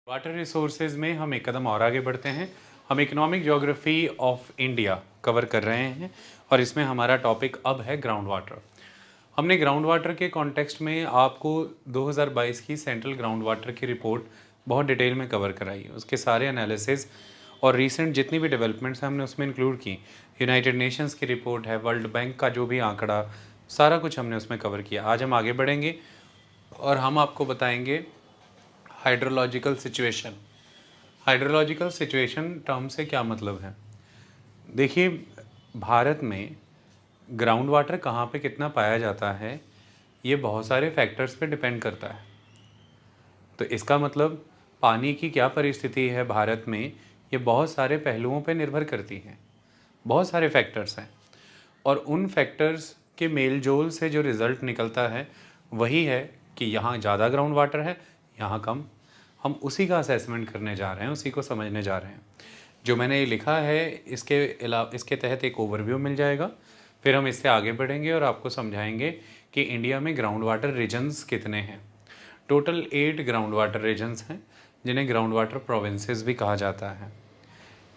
Water resources में हम एक कदम और आगे बढ़ते हैं। हम economic geography of India cover कर रहे हैं और इसमें हमारा टॉपिक अब है ग्राउंड वाटर। हमने ग्राउंड वाटर के कॉन्टेक्स्ट में आपको 2022 की सेंट्रल ग्राउंड वाटर की रिपोर्ट बहुत डिटेल में कवर कराई। उसके सारे एनालिसिस और रीसेंट जितनी भी डेवलपमेंट्स हमने उसमें इंक्लूड की। यूनाइटेड नेशंस की रिपोर्ट है, वर्ल्ड बैंक का जो भी आंकड़ा, सारा कुछ हमने उसमें कवर किया। आज हम आगे बढ़ेंगे और हम आपको बताएंगे hydrological situation. Hydrological situation term से क्या मतलब है? देखिए, भारत में ग्राउंड वाटर कहाँ पे कितना पाया जाता है, ये बहुत सारे फैक्टर्स पे डिपेंड करता है। तो इसका मतलब पानी की क्या परिस्थिति है भारत में, ये बहुत सारे पहलुओं पे निर्भर करती है। बहुत सारे फैक्टर्स हैं और उन फैक्टर्स के मेल जोल से जो रिज़ल्ट निकलता है वही है कि यहाँ ज़्यादा ग्राउंड वाटर है, यहाँ कम। हम उसी का असेसमेंट करने जा रहे हैं, उसी को समझने जा रहे हैं। जो मैंने ये लिखा है इसके तहत एक ओवरव्यू मिल जाएगा। फिर हम इससे आगे बढ़ेंगे और आपको समझाएंगे कि इंडिया में ग्राउंड वाटर रीजन्स कितने हैं। टोटल 8 ग्राउंड वाटर रीजन्स हैं, जिन्हें ग्राउंड वाटर प्रोविंसेस भी कहा जाता है।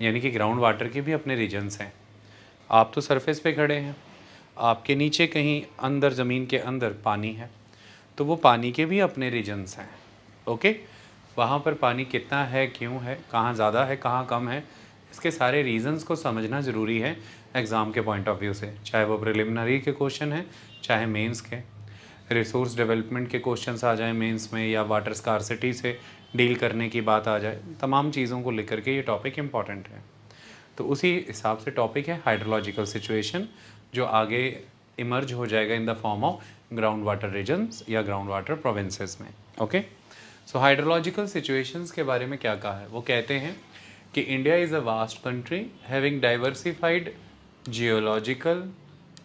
यानी कि ग्राउंड वाटर के भी अपने रीजन्स हैं। आप तो सरफेस पे खड़े हैं, आपके नीचे कहीं अंदर ज़मीन के अंदर पानी है, तो वो पानी के भी अपने रीजन्स हैं। ओके, वहाँ पर पानी कितना है, क्यों है, कहाँ ज़्यादा है, कहाँ कम है, इसके सारे रीजन्स को समझना ज़रूरी है एग्ज़ाम के पॉइंट ऑफ व्यू से। चाहे वो प्रिलिमिनरी के क्वेश्चन हैं, चाहे मेंस के। रिसोर्स डेवलपमेंट के क्वेश्चंस आ जाए मेंस में, या वाटर स्कारसिटी से डील करने की बात आ जाए, तमाम चीज़ों को लेकर के ये टॉपिक इम्पॉर्टेंट है। तो उसी हिसाब से टॉपिक है हाइड्रोलॉजिकल सिचुएशन, जो आगे इमर्ज हो जाएगा in the form of ground water regions या ग्राउंड वाटर प्रोविंसेस में। ओके, सो हाइड्रोलॉजिकल सिचुएशंस के बारे में क्या कहा है? वो कहते हैं कि India is a vast country having diversified geological,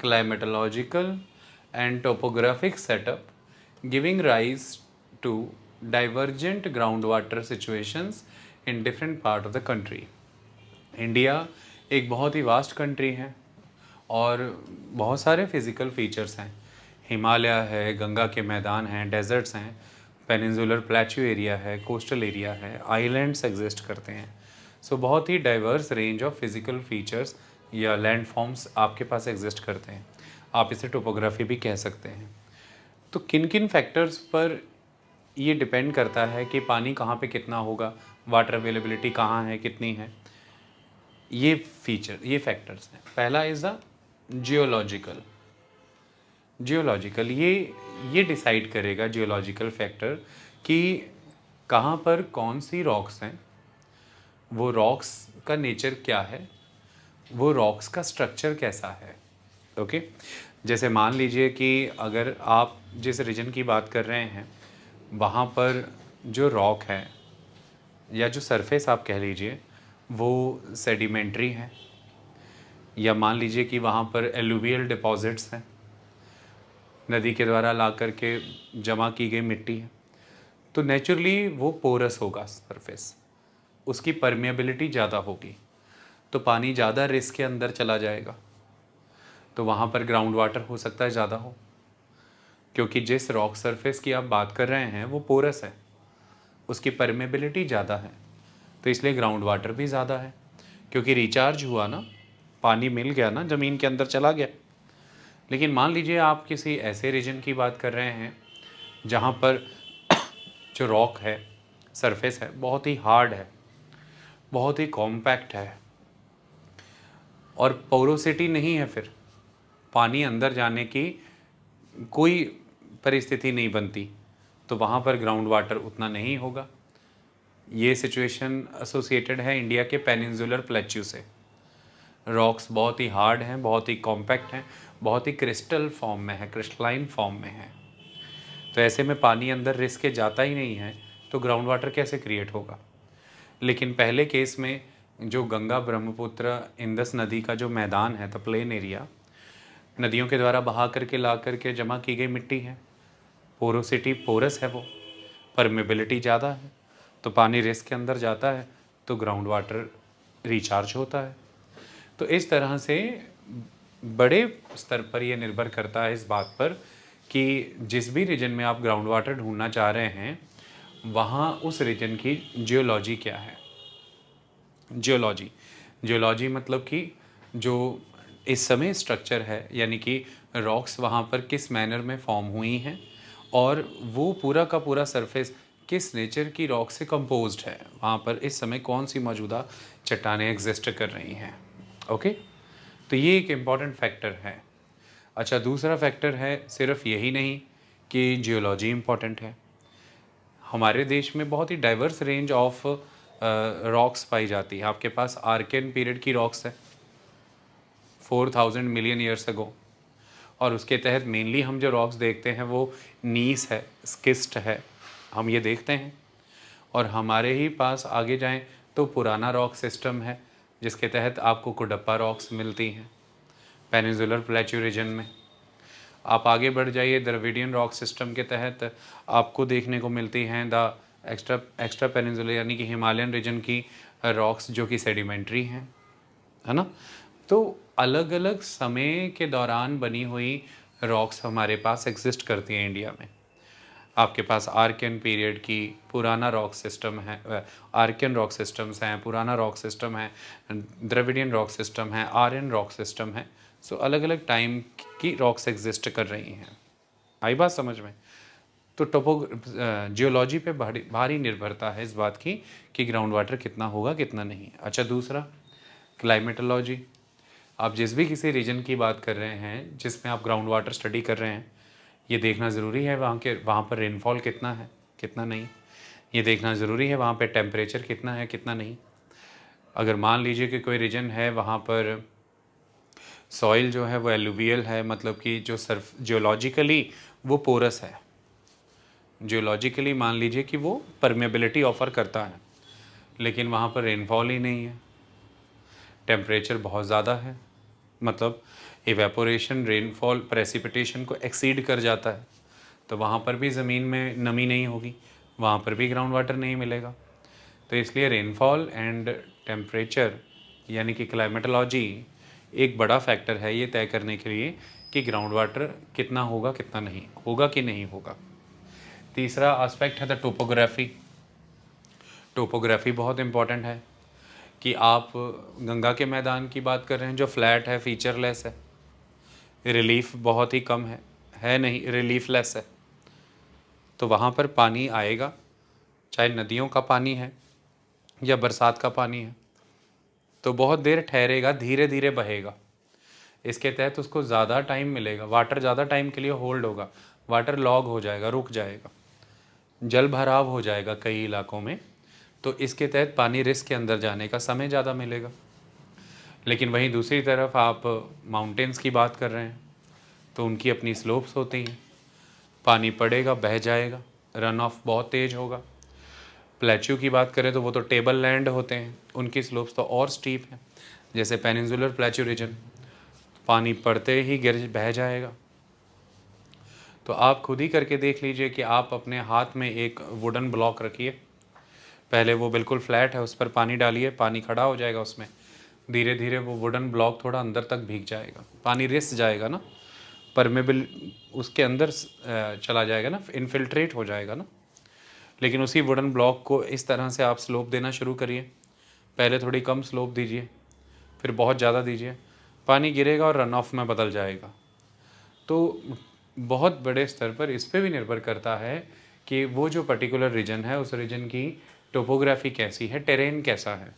climatological and topographic setup, giving rise to divergent groundwater situations in different part of the country. India एक बहुत ही वास्ट कंट्री है और बहुत सारे फिज़िकल फीचर्स हैं। हिमालय है, गंगा के मैदान हैं, डेजर्ट्स हैं, पेनिनसुलर प्लेट्यू एरिया है, कोस्टल एरिया है, आइलैंड्स एग्जिस्ट करते हैं। सो बहुत ही diverse range of physical features या लैंड फॉर्म्स आपके पास एग्जिस्ट करते हैं। आप इसे टोपोग्राफी भी कह सकते हैं। तो किन किन फैक्टर्स पर ये डिपेंड करता है कि पानी कहाँ पे कितना होगा, वाटर अवेलेबिलिटी कहाँ है, कितनी है, ये फैक्टर्स हैं। पहला इज़ द जियोलॉजिकल। जियोलॉजिकल ये डिसाइड करेगा, जियोलॉजिकल फैक्टर, कि कहाँ पर कौन सी रॉक्स हैं, वो रॉक्स का नेचर क्या है, वो रॉक्स का स्ट्रक्चर कैसा है। ओके, जैसे मान लीजिए कि अगर आप जिस रीजन की बात कर रहे हैं वहाँ पर जो रॉक है या जो सरफेस आप कह लीजिए वो सेडिमेंट्री है, या मान लीजिए कि वहाँ पर एलुवियल डिपॉजिट्स हैं, नदी के द्वारा ला करके जमा की गई मिट्टी है, तो नेचुरली वो पोरस होगा सरफेस, उसकी परमेबिलिटी ज़्यादा होगी, तो पानी ज़्यादा रिस्क के अंदर चला जाएगा। तो वहाँ पर ग्राउंड वाटर हो सकता है ज़्यादा हो, क्योंकि जिस रॉक सरफेस की आप बात कर रहे हैं वो पोरस है, उसकी परमेबिलिटी ज़्यादा है, तो इसलिए ग्राउंड वाटर भी ज़्यादा है, क्योंकि रिचार्ज हुआ ना, पानी मिल गया ना, ज़मीन के अंदर चला गया। लेकिन मान लीजिए आप किसी ऐसे रीजन की बात कर रहे हैं जहाँ पर जो रॉक है, सरफेस है, बहुत ही हार्ड है, बहुत ही कॉम्पैक्ट है और पोरोसिटी नहीं है, फिर पानी अंदर जाने की कोई परिस्थिति नहीं बनती, तो वहाँ पर ग्राउंड वाटर उतना नहीं होगा। ये सिचुएशन एसोसिएटेड है इंडिया के पेनिनसुलर प्लेट्यू से। रॉक्स बहुत ही हार्ड हैं, बहुत ही कॉम्पैक्ट हैं, बहुत ही क्रिस्टल फॉर्म में है, क्रिस्टलाइन फॉर्म में है। तो ऐसे में पानी अंदर रिस के जाता ही नहीं है, तो ग्राउंड वाटर कैसे क्रिएट होगा। लेकिन पहले केस में जो गंगा ब्रह्मपुत्र इंदस नदी का जो मैदान है, द प्लेन एरिया, नदियों के द्वारा बहा करके ला करके जमा की गई मिट्टी है, पोरोसिटी पोरस है, वो परमेबिलिटी ज़्यादा है, तो पानी रेस के अंदर जाता है, तो ग्राउंड वाटर रिचार्ज होता है। तो इस तरह से बड़े स्तर पर यह निर्भर करता है इस बात पर कि जिस भी रीजन में आप ग्राउंड वाटर ढूंढना चाह रहे हैं वहाँ उस रीजन की जियोलॉजी क्या है। जियोलॉजी, जियोलॉजी मतलब कि जो इस समय स्ट्रक्चर है, यानी कि रॉक्स वहाँ पर किस मैनर में फॉर्म हुई हैं और वो पूरा का पूरा सरफेस किस नेचर की रॉक से कंपोज्ड है, वहाँ पर इस समय कौन सी मौजूदा चट्टानें एग्जिस्ट कर रही हैं। ओके, तो ये एक इम्पॉर्टेंट फैक्टर है। अच्छा, दूसरा फैक्टर है, सिर्फ यही नहीं कि जियोलॉजी इम्पॉर्टेंट है, हमारे देश में बहुत ही डाइवर्स रेंज ऑफ रॉक्स पाई जाती है। आपके पास आर्कियन पीरियड की रॉक्स है 4000 मिलियन ईयर्स अगो, और उसके तहत मेनली हम जो रॉक्स देखते हैं वो नीस है, स्किस्ट है, हम ये देखते हैं। और हमारे ही पास आगे जाएं तो पुराना रॉक सिस्टम है, जिसके तहत आपको कुडप्पा रॉक्स मिलती हैं पेनिनसुलर प्लेट्यू रीजन में। आप आगे बढ़ जाइए, द्रविडियन रॉक सिस्टम के तहत आपको देखने को मिलती हैं द एक्स्ट्रा पेनिनसुलर यानी कि हिमालयन रीजन की रॉक्स जो कि सेडिमेंट्री हैं, है ना। तो अलग अलग समय के दौरान बनी हुई रॉक्स हमारे पास एग्जिस्ट करती हैं इंडिया में। आपके पास आर्कियन पीरियड की पुराना रॉक सिस्टम है, आर्कियन रॉक सिस्टम्स हैं, पुराना रॉक सिस्टम है, द्रविडियन रॉक सिस्टम है, आर्यन रॉक सिस्टम है। सो अलग अलग टाइम की रॉक्स एग्जिस्ट कर रही हैं। आई बात समझ में। तो जियोलॉजी पे भारी भारी निर्भरता है इस बात की कि ग्राउंड वाटर कितना होगा कितना नहीं। अच्छा, दूसरा क्लाइमेटोलॉजी। आप जिस भी किसी रीजन की बात कर रहे हैं जिसमें आप ग्राउंड वाटर स्टडी कर रहे हैं, ये देखना ज़रूरी है वहाँ पर रेनफॉल कितना है कितना नहीं। ये देखना ज़रूरी है वहाँ पे टेम्परेचर कितना है कितना नहीं। अगर मान लीजिए कि कोई रीजन है वहाँ पर सॉइल जो है वो एलुवियल है, मतलब कि जो सर्फ जियोलॉजिकली वो पोरस है, जियोलॉजिकली मान लीजिए कि वो परमेबिलिटी ऑफर करता है, लेकिन वहाँ पर रेनफॉल ही नहीं है, टेम्परेचर बहुत ज़्यादा है, मतलब इवेपोरेशन रेनफॉल प्रेसिपिटेशन को एक्सीड कर जाता है, तो वहाँ पर भी ज़मीन में नमी नहीं होगी, वहाँ पर भी ग्राउंड वाटर नहीं मिलेगा। तो इसलिए रेनफॉल एंड टेम्परेचर यानी कि क्लाइमेटोलॉजी एक बड़ा फैक्टर है ये तय करने के लिए कि ग्राउंड वाटर कितना होगा कितना नहीं होगा कि नहीं होगा। तीसरा एस्पेक्ट है द टोपोग्राफी। टोपोग्राफी बहुत इम्पॉर्टेंट है कि आप गंगा के मैदान की बात कर रहे हैं जो फ्लैट है, फीचरलेस है, रिलीफ बहुत ही कम है नहीं, रिलीफलेस है, तो वहाँ पर पानी आएगा, चाहे नदियों का पानी है या बरसात का पानी है, तो बहुत देर ठहरेगा, धीरे धीरे बहेगा। इसके तहत उसको ज़्यादा टाइम मिलेगा, वाटर ज़्यादा टाइम के लिए होल्ड होगा, वाटर लॉग हो जाएगा, रुक जाएगा, जल भराव हो जाएगा कई इलाकों में, तो इसके तहत पानी रिस्क के अंदर जाने का समय ज़्यादा मिलेगा। लेकिन वहीं दूसरी तरफ आप माउंटेन्स की बात कर रहे हैं तो उनकी अपनी स्लोप्स होती हैं, पानी पड़ेगा बह जाएगा, रन ऑफ बहुत तेज़ होगा। प्लेट्यू की बात करें तो वो तो टेबल लैंड होते हैं, उनकी स्लोप्स तो और स्टीप हैं, जैसे पेनिनसुलर प्लेट्यू रीजन, पानी पड़ते ही गिर बह जाएगा। तो आप खुद ही करके देख लीजिए कि आप अपने हाथ में एक वुडन ब्लॉक रखिए, पहले वो बिल्कुल फ्लैट है, उस पर पानी डालिए, पानी खड़ा हो जाएगा उसमें, धीरे धीरे वो वुडन ब्लॉक थोड़ा अंदर तक भीग जाएगा, पानी रिस जाएगा ना, परमेबल उसके अंदर चला जाएगा ना, इनफिल्ट्रेट हो जाएगा ना। लेकिन उसी वुडन ब्लॉक को इस तरह से आप स्लोप देना शुरू करिए, पहले थोड़ी कम स्लोप दीजिए, फिर बहुत ज़्यादा दीजिए, पानी गिरेगा और रन ऑफ में बदल जाएगा। तो बहुत बड़े स्तर पर इस पर भी निर्भर करता है कि वो जो पर्टिकुलर रीजन है उस रीजन की टोपोग्राफी कैसी है, टेरेन कैसा है,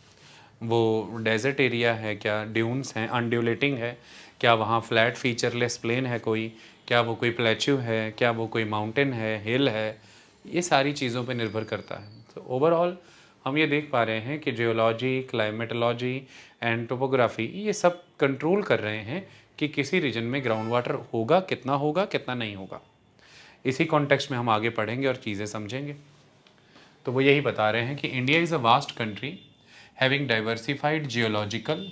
वो डेजर्ट एरिया है क्या, ड्यून्स हैं, अनड्यूलेटिंग है क्या, वहाँ फ्लैट फीचरलेस प्लेन है कोई, क्या वो कोई प्लेच्यू है, क्या वो कोई माउंटेन है, हिल है, ये सारी चीज़ों पे निर्भर करता है। तो ओवरऑल हम ये देख पा रहे हैं कि जियोलॉजी, क्लाइमेटोलॉजी एंड टोपोग्राफी ये सब कंट्रोल कर रहे हैं कि किसी रीजन में ग्राउंड वाटर होगा कितना नहीं होगा। इसी कॉन्टेक्स्ट में हम आगे पढ़ेंगे और चीज़ें समझेंगे। तो वो यही बता रहे हैं कि India is a vast country having diversified geological,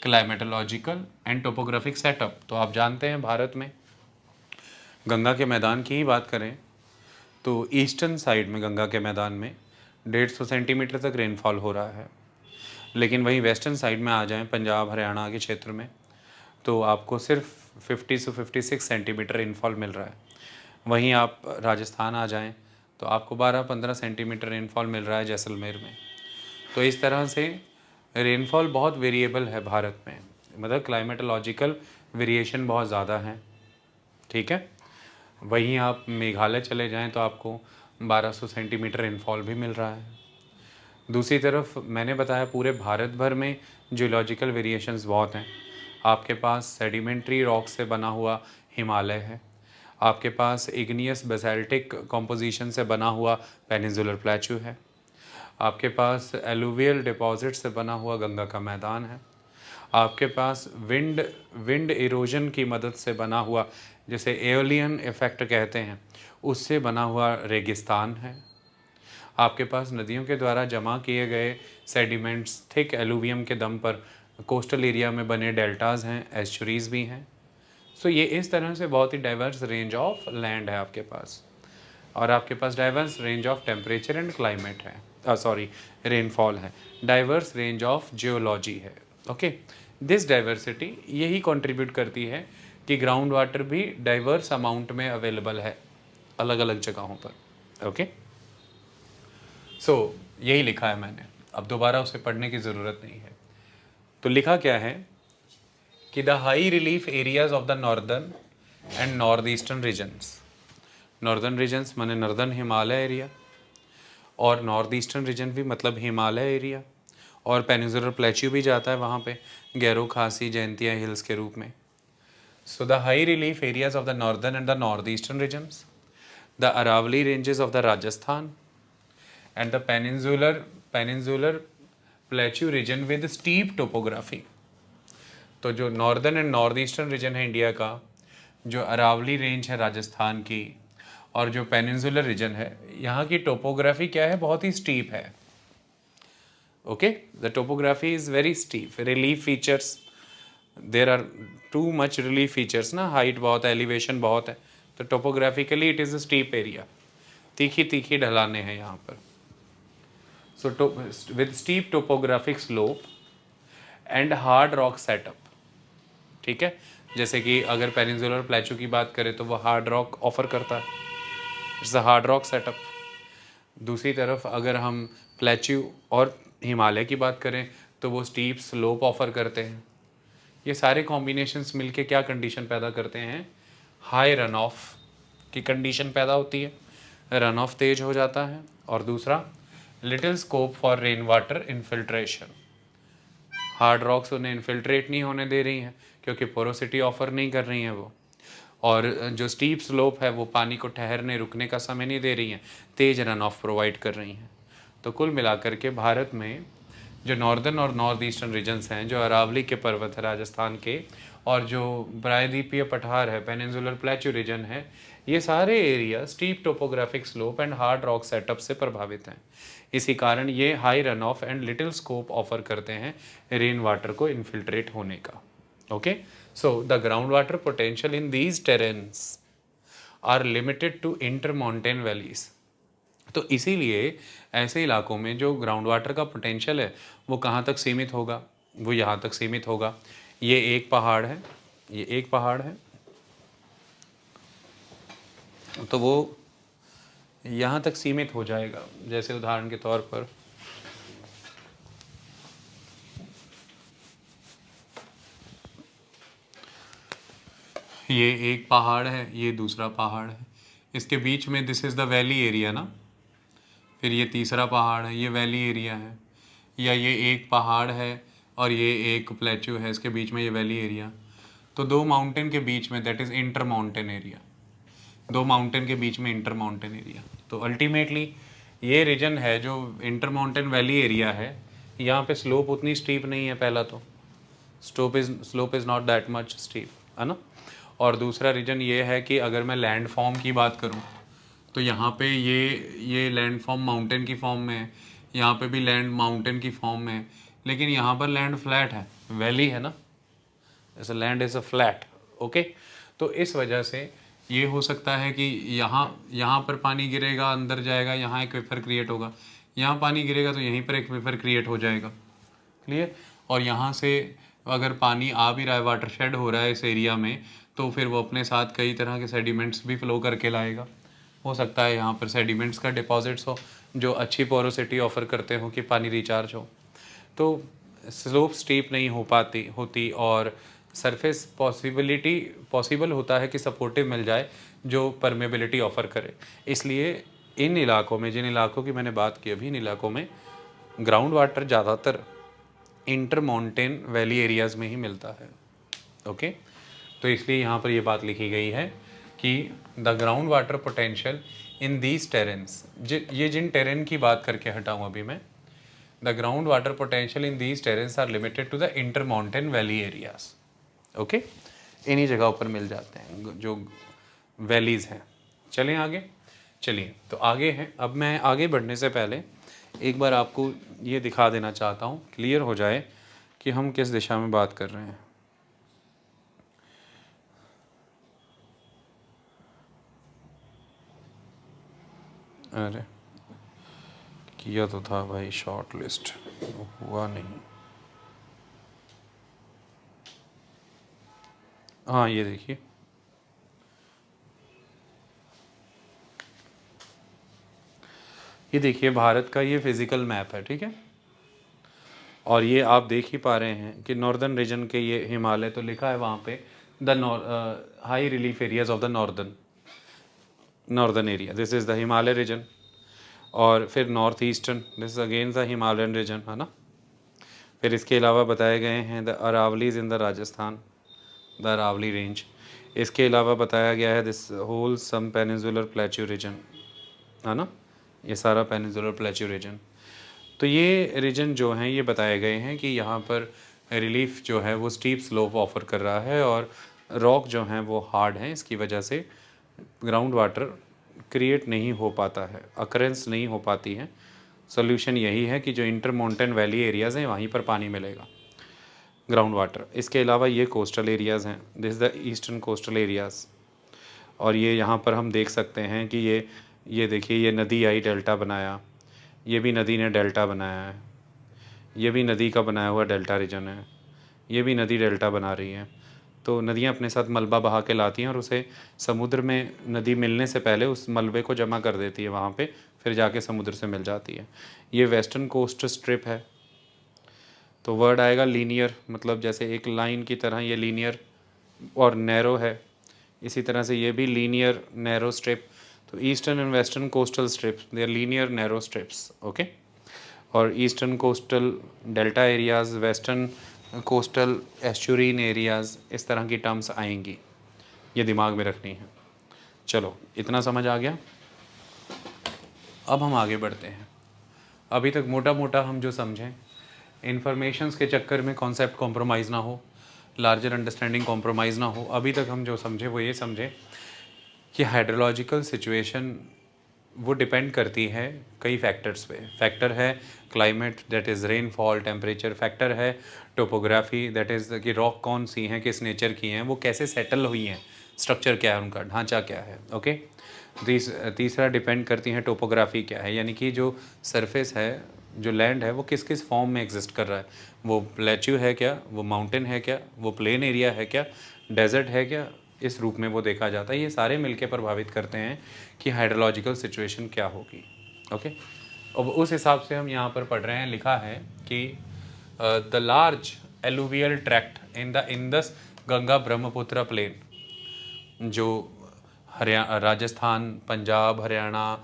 climatological and topographic setup. तो आप जानते हैं भारत में गंगा के मैदान की ही बात करें तो ईस्टर्न साइड में गंगा के मैदान में 150 सेंटीमीटर तक रेनफॉल हो रहा है, लेकिन वहीं वेस्टर्न साइड में आ जाएं पंजाब हरियाणा के क्षेत्र में तो आपको सिर्फ 50 से 56 सेंटीमीटर रेनफॉल मिल रहा है। वहीं आप राजस्थान आ जाएं तो आपको 12-15 सेंटीमीटर रेनफॉल मिल रहा है जैसलमेर में। तो इस तरह से रेनफॉल बहुत वेरिएबल है भारत में, मतलब क्लाइमेटोलॉजिकल वेरिएशन बहुत ज़्यादा है, ठीक है। वहीं आप मेघालय चले जाएं तो आपको 1200 सेंटीमीटर रेनफॉल भी मिल रहा है। दूसरी तरफ मैंने बताया पूरे भारत भर में जियोलॉजिकल वेरिएशंस बहुत हैं। आपके पास सेडिमेंट्री रॉक से बना हुआ हिमालय है, आपके पास इग्नियस बेसाल्टिक कॉम्पोजिशन से बना हुआ पेनिनसुलर प्लेट्यू है, आपके पास एलुवियल डिपॉजिट से बना हुआ गंगा का मैदान है, आपके पास विंड इरोजन की मदद से बना हुआ, जैसे एओलियन इफेक्ट कहते हैं, उससे बना हुआ रेगिस्तान है, आपके पास नदियों के द्वारा जमा किए गए सेडिमेंट्स थिक एलुवियम के दम पर कोस्टल एरिया में बने डेल्टाज हैं, एस्चुरीज भी हैं। सो ये इस तरह से बहुत ही डाइवर्स रेंज ऑफ लैंड है आपके पास, और आपके पास diverse range of temperature and climate है, रेनफॉल है, डाइवर्स रेंज ऑफ जियोलॉजी है। ओके, दिस डाइवर्सिटी यही कंट्रीब्यूट करती है कि ग्राउंड वाटर भी डाइवर्स अमाउंट में अवेलेबल है अलग अलग जगहों पर। ओके, सो यही लिखा है मैंने, अब दोबारा उसे पढ़ने की ज़रूरत नहीं है। तो लिखा क्या है कि the high relief areas of the northern and north eastern regions, northern regions माने नॉर्दर्न हिमालय एरिया, और नॉर्थ ईस्टर्न रीजन भी मतलब हिमालय एरिया, और पेनिनसुलर प्लेट्यू भी जाता है वहाँ पे गैरो खासी जयंतिया हिल्स के रूप में। So the high relief areas of the northern and the north eastern regions, the Aravalli ranges of the Rajasthan and the peninsular plateau region with steep topography। तो जो northern and north eastern reason है India का, जो Aravalli range है राजस्थान की, और जो peninsular reason है, यहाँ की टोपोग्राफी क्या है, बहुत ही स्टीप है। Okay, the topography is very steep, relief features, there are too much relief features ना, हाइट बहुत है, एलिवेशन बहुत है, तो topographically it is a steep area, तीखी तीखी ढलाने हैं यहाँ पर। So with steep topographic slope and hard rock setup, ठीक है। जैसे कि अगर पेनिनसुलर प्लेट्यू की बात करें तो वो हार्ड रॉक ऑफर करता है, it's a hard rock setup. दूसरी तरफ अगर हम प्लेट्यू और हिमालय की बात करें तो वो स्टीप स्लोप ऑफर करते हैं। ये सारे कॉम्बिनेशंस मिलके क्या कंडीशन पैदा करते हैं, हाई रन ऑफ की कंडीशन पैदा होती है, रन ऑफ तेज हो जाता है। और दूसरा, little scope for rain water infiltration, hard rocks उन्हें इन्फिल्ट्रेट नहीं होने दे रही हैं क्योंकि पोरोसिटी ऑफर नहीं कर रही हैं वो, और जो स्टीप स्लोप है वो पानी को ठहरने रुकने का समय नहीं दे रही हैं, तेज रन ऑफ प्रोवाइड कर रही हैं। तो कुल मिलाकर के भारत में जो नॉर्दर्न और नॉर्थ ईस्टर्न रीजन्स हैं, जो अरावली के पर्वत है राजस्थान के, और जो प्रायद्वीपीय पठार है पेनिनसुलर प्लेट्यू रीजन है, ये सारे area steep topographic slope and hard rock setup से प्रभावित हैं। इसी कारण ये high run off and little scope offer करते हैं रेन वाटर को इन्फिल्ट्रेट होने का। Okay, so the ground water potential in these terrains are limited to inter mountain valleys. तो इसीलिए ऐसे इलाकों में जो ग्राउंड वाटर का पोटेंशियल है वो कहाँ तक सीमित होगा, वो यहाँ तक सीमित होगा। ये एक पहाड़ है, ये एक पहाड़ है, तो वो यहाँ तक सीमित हो जाएगा। जैसे उदाहरण के तौर पर ये एक पहाड़ है, ये दूसरा पहाड़ है, इसके बीच में this is the valley area ना, फिर ये तीसरा पहाड़ है, ये वैली एरिया है, या ये एक पहाड़ है और ये एक प्लेट्यू है, इसके बीच में ये वैली एरिया। तो दो माउंटेन के बीच में, that is inter mountain area, दो माउंटेन के बीच में इंटर माउंटेन एरिया। तो अल्टीमेटली ये रीजन है जो इंटर माउंटेन वैली एरिया है, यहाँ पे स्लोप उतनी स्टीप नहीं है, पहला तो slope is not that much steep, है ना। और दूसरा रीजन ये है कि अगर मैं लैंड फॉर्म की बात करूँ तो यहाँ पे ये लैंड फॉर्म माउंटेन की फॉर्म में है, यहाँ पे भी लैंड माउंटेन की फॉर्म में है, लेकिन यहाँ पर लैंड फ्लैट है, वैली है ना, ऐसा land is a flat. Okay, तो इस वजह से ये हो सकता है कि यहाँ पर पानी गिरेगा, अंदर जाएगा, यहाँ एक एक्वीफर क्रिएट होगा, यहाँ पानी गिरेगा तो यहीं पर एक एक्वीफर क्रिएट हो जाएगा, क्लियर। और यहाँ से अगर पानी आ भी रहा है, वाटर शेड हो रहा है इस एरिया में, तो फिर वो अपने साथ कई तरह के सेडिमेंट्स भी फ्लो करके लाएगा, हो सकता है यहाँ पर सेडिमेंट्स का डिपॉजिट्स हो जो अच्छी पोरोसिटी ऑफर करते हो कि पानी रिचार्ज हो। तो स्लोप स्टीप नहीं हो पाती होती और सरफेस पॉसिबल होता है कि सपोर्टिव मिल जाए जो परमेबिलिटी ऑफर करे। इसलिए इन इलाकों में, जिन इलाकों की मैंने बात की अभी, इन इलाकों में ग्राउंड वाटर ज़्यादातर इंटर माउंटेन वैली एरियाज़ में ही मिलता है। ओके, तो इसलिए यहाँ पर ये बात लिखी गई है कि the ground water potential in these terrains, ये जिन टेरेन की बात करके हटाऊँ अभी मैं, the ground water potential in these terrains are limited to the inter mountain valley areas. Okay, इन्हीं जगहों पर मिल जाते हैं जो वैलीज़ हैं। चलें आगे, चलिए तो आगे हैं। अब मैं आगे बढ़ने से पहले एक बार आपको ये दिखा देना चाहता हूँ, क्लियर हो जाए कि हम किस दिशा में बात कर रहे हैं। अरे किया तो था भाई शॉर्ट लिस्ट, हुआ नहीं। हाँ ये देखिए, ये देखिए भारत का ये फिज़िकल मैप है, ठीक है। और ये आप देख ही पा रहे हैं कि नॉर्दर्न रीजन के ये हिमालय तो लिखा है वहाँ पे, the high relief areas of the northern area, this is the Himalaya region. और फिर north eastern, this is again the Himalayan region, है ना। फिर इसके अलावा बताए गए हैं the Aravallis in the Rajasthan, the Aravalli range. इसके अलावा बताया गया है this whole some peninsular plateau region, है ना, ये सारा पेनिनसुलर प्लेट्यू रीजन। तो ये रीजन जो हैं ये बताए गए हैं कि यहाँ पर रिलीफ जो है वो स्टीप स्लोप ऑफर कर रहा है और रॉक जो हैं वो हार्ड हैं। इसकी वजह से ग्राउंड वाटर क्रिएट नहीं हो पाता है, अकरेंस नहीं हो पाती है। सोल्यूशन यही है कि जो इंटर माउंटेन वैली एरियाज़ हैं वहीं पर पानी मिलेगा ग्राउंड वाटर। इसके अलावा ये कोस्टल एरियाज़ हैं, this the eastern coastal areas. और ये यहाँ पर हम देख सकते हैं कि ये देखिए, ये नदी आई, डेल्टा बनाया, ये भी नदी ने डेल्टा बनाया है, ये भी नदी का बनाया हुआ डेल्टा रीजन है, ये भी नदी डेल्टा बना रही है। तो नदियाँ अपने साथ मलबा बहा के लाती हैं और उसे समुद्र में नदी मिलने से पहले उस मलबे को जमा कर देती है वहाँ पे, फिर जाके समुद्र से मिल जाती है। ये वेस्टर्न कोस्ट स्ट्रिप है, तो वर्ड आएगा लीनियर, मतलब जैसे एक लाइन की तरह ये लीनियर और नैरो है, इसी तरह से ये भी लीनियर नैरो स्ट्रिप। तो eastern and western coastal strips, they are linear narrow strips, okay. और eastern coastal delta areas, western coastal estuarine areas, इस तरह की टर्म्स आएंगी, ये दिमाग में रखनी है। चलो इतना समझ आ गया। अब हम आगे बढ़ते हैं। अभी तक मोटा मोटा हम जो समझें, इन्फॉर्मेशंस के चक्कर में कॉन्सेप्ट कॉम्प्रोमाइज़ ना हो, लार्जर अंडरस्टैंडिंग कॉम्प्रोमाइज़ ना हो। अभी तक हम जो समझे वो ये समझे कि हाइड्रोलॉजिकल सिचुएशन वो डिपेंड करती है कई फैक्टर्स पे। फैक्टर है climate, that is rainfall, temperature. Factor है टोपोग्राफी, दैट इज़ कि रॉक कौन सी हैं, किस नेचर की हैं, वो कैसे सेटल हुई हैं, स्ट्रक्चर क्या है उनका, ढांचा क्या है, ओके। तीसरा डिपेंड करती हैं टोपोग्राफी क्या है, यानी कि जो सरफेस है, जो लैंड है, वो किस किस फॉर्म में एग्जिस्ट कर रहा है। वो प्लेट्यू है क्या, वो माउंटेन है क्या, वो प्लेन एरिया है क्या, डेजर्ट है क्या, इस रूप में वो देखा जाता है। ये सारे मिलके प्रभावित करते हैं कि हाइड्रोलॉजिकल सिचुएशन क्या होगी, ओके। अब उस हिसाब से हम यहाँ पर पढ़ रहे हैं, लिखा है कि the large alluvial tract in the Indus Ganga Brahmaputra plain, जो राजस्थान, पंजाब, हरियाणा,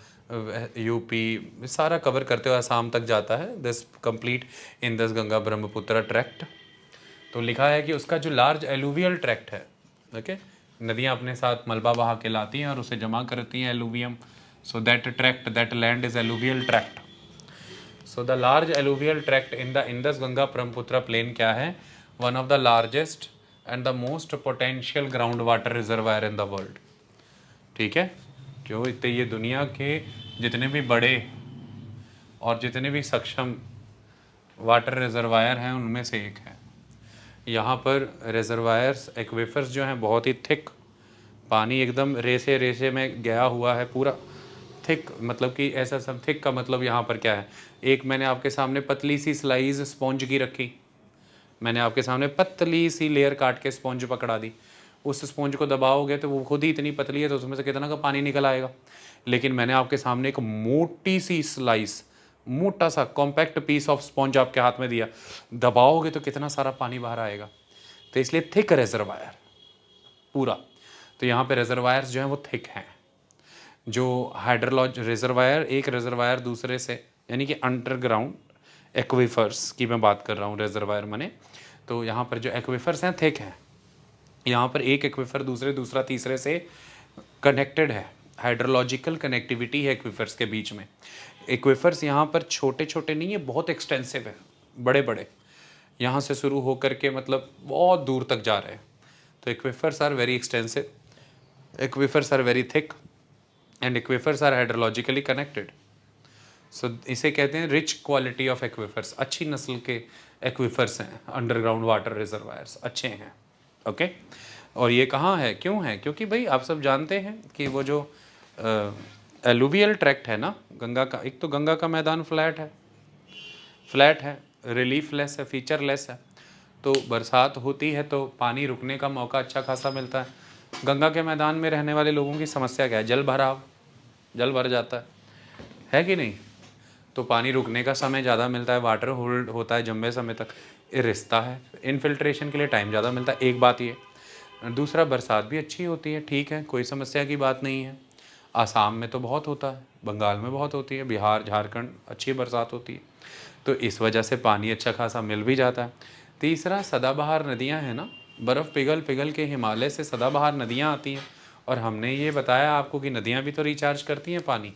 यूपी सारा कवर करते हुए आसाम तक जाता है, this complete Indus Ganga Brahmaputra tract. तो लिखा है कि उसका जो लार्ज एलुवियल ट्रैक्ट है, ओके, नदियाँ अपने साथ मलबा बहा के लाती हैं और उसे जमा करती हैं, alluvium. So that tract, that land is alluvial tract. So the large alluvial tract in the Indus Ganga Brahmaputra plain क्या है, one of the largest and the most potential ground water reservoir in the world, ठीक है। क्यों, इतने ये दुनिया के जितने भी बड़े और जितने भी सक्षम वाटर रिजर्वायर हैं उनमें से एक है। यहाँ पर रिजर्वायर्स, एक्वेफर्स जो हैं बहुत ही थिक, पानी एकदम रेसे रेसे में गया हुआ है पूरा थिक, मतलब कि ऐसा सब थिक का मतलब यहाँ पर क्या है, एक मैंने आपके सामने पतली सी स्लाइस स्पॉन्ज की रखी, मैंने आपके सामने पतली सी लेयर काट के स्पॉन्ज पकड़ा दी, उस स्पॉन्ज को दबाओगे तो वो खुद ही इतनी पतली है तो उसमें से कितना का पानी निकल आएगा। लेकिन मैंने आपके सामने एक मोटी सी स्लाइस, मोटा सा कॉम्पैक्ट पीस ऑफ स्पॉन्ज आपके हाथ में दिया, दबाओगे तो कितना सारा पानी बाहर आएगा। तो इसलिए थिक रेजर्वायर पूरा। तो यहाँ पे रेजर्वायर्स जो हैं वो थिक हैं। जो हाइड्रोलॉज रिजर्वायर, एक रिजर्वायर दूसरे से, यानी कि अंडरग्राउंड एक्वीफर्स की मैं बात कर रहा हूँ, रिजर्वायर माने। तो यहाँ पर जो एक्वीफर्स हैं थिक हैं। यहाँ पर एक एक्वीफर दूसरा तीसरे से कनेक्टेड है, हाइड्रोलॉजिकल कनेक्टिविटी है एक्वीफर्स के बीच में। एक्वीफर्स यहाँ पर छोटे छोटे नहीं है, बहुत एक्सटेंसिव है, बड़े बड़े, यहाँ से शुरू होकर के मतलब बहुत दूर तक जा रहे हैं। तो aquifers are very extensive, aquifers are very thick and aquifers are hydrologically connected. So इसे कहते हैं रिच क्वालिटी ऑफ एक्वीफर्स, अच्छी नस्ल के एक्वीफर्स हैं, अंडरग्राउंड वाटर रिजर्वायर्स अच्छे हैं। ओके और ये कहाँ है, क्यों है? क्योंकि भाई आप सब जानते हैं कि वो जो एलुवियल ट्रैक्ट है ना गंगा का, एक तो गंगा का मैदान फ्लैट है, रिलीफलेस है, फीचरलेस है। तो बरसात होती है तो पानी रुकने का मौका अच्छा खासा मिलता है। गंगा के मैदान में रहने वाले लोगों की समस्या क्या है? जल भराव, जल भर जाता है कि नहीं? तो पानी रुकने का समय ज़्यादा मिलता है, वाटर होल्ड होता है लंबे समय तक, ये रिश्ता है, इनफिल्ट्रेशन के लिए टाइम ज़्यादा मिलता है, एक बात ये। दूसरा बरसात भी अच्छी होती है, ठीक है, कोई समस्या की बात नहीं है। आसाम में तो बहुत होता है, बंगाल में बहुत होती है, बिहार झारखंड अच्छी बरसात होती है, तो इस वजह से पानी अच्छा खासा मिल भी जाता है। तीसरा सदाबहार नदियाँ हैं ना, बर्फ़ पिघल पिघल के हिमालय से सदाबहार नदियाँ आती हैं, और हमने ये बताया आपको कि नदियाँ भी तो रिचार्ज करती हैं पानी।